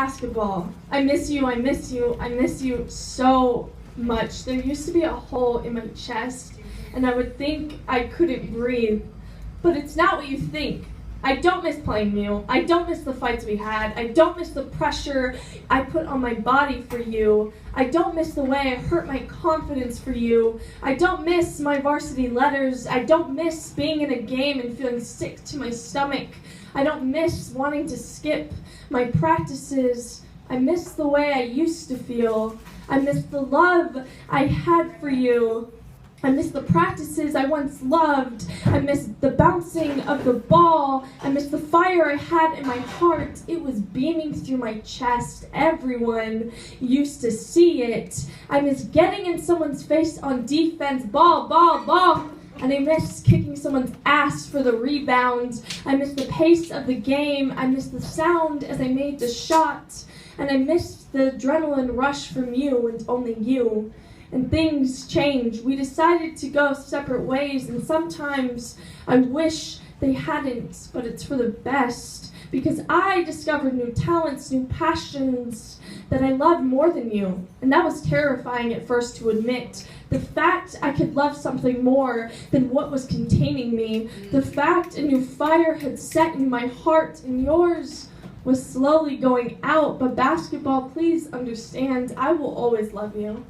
basketball. I miss you, I miss you, I miss you so much. There used to be a hole in my chest, and I would think I couldn't breathe. But it's not what you think. I don't miss playing you. I don't miss the fights we had. I don't miss the pressure I put on my body for you. I don't miss the way I hurt my confidence for you. I don't miss my varsity letters. I don't miss being in a game and feeling sick to my stomach. I don't miss wanting to skip my practices. I miss the way I used to feel. I miss the love I had for you. I miss the practices I once loved. I miss the bouncing of the ball. I miss the fire I had in my heart. It was beaming through my chest. Everyone used to see it. I miss getting in someone's face on defense. Ball, ball, ball. And I miss kicking someone's ass for the rebound. I miss the pace of the game. I miss the sound as I made the shot. And I miss the adrenaline rush from you and only you. And things changed. We decided to go separate ways, and sometimes I wish they hadn't, but it's for the best, because I discovered new talents, new passions that I love more than you. And that was terrifying at first to admit. The fact I could love something more than what was containing me, the fact a new fire had set in my heart and yours was slowly going out. But basketball, please understand, I will always love you.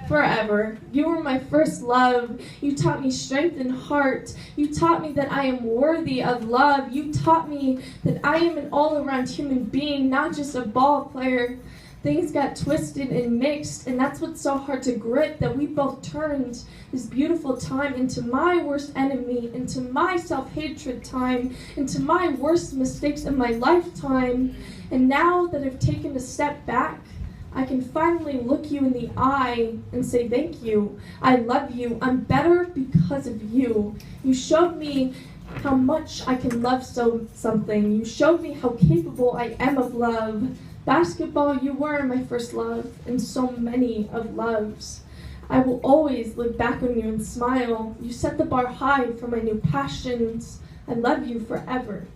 Forever. You were my first love. You taught me strength and heart. You taught me that I am worthy of love. You taught me that I am an all-around human being, not just a ball player. Things got twisted and mixed, and that's what's so hard to grip, that we both turned this beautiful time into my worst enemy, into my self-hatred time, into my worst mistakes in my lifetime. And now that I've taken a step back, I can finally look you in the eye and say thank you. I love you. I'm better because of you. You showed me how much I can love something. You showed me how capable I am of love. Basketball, you were my first love, and so many of loves. I will always look back on you and smile. You set the bar high for my new passions. I love you forever.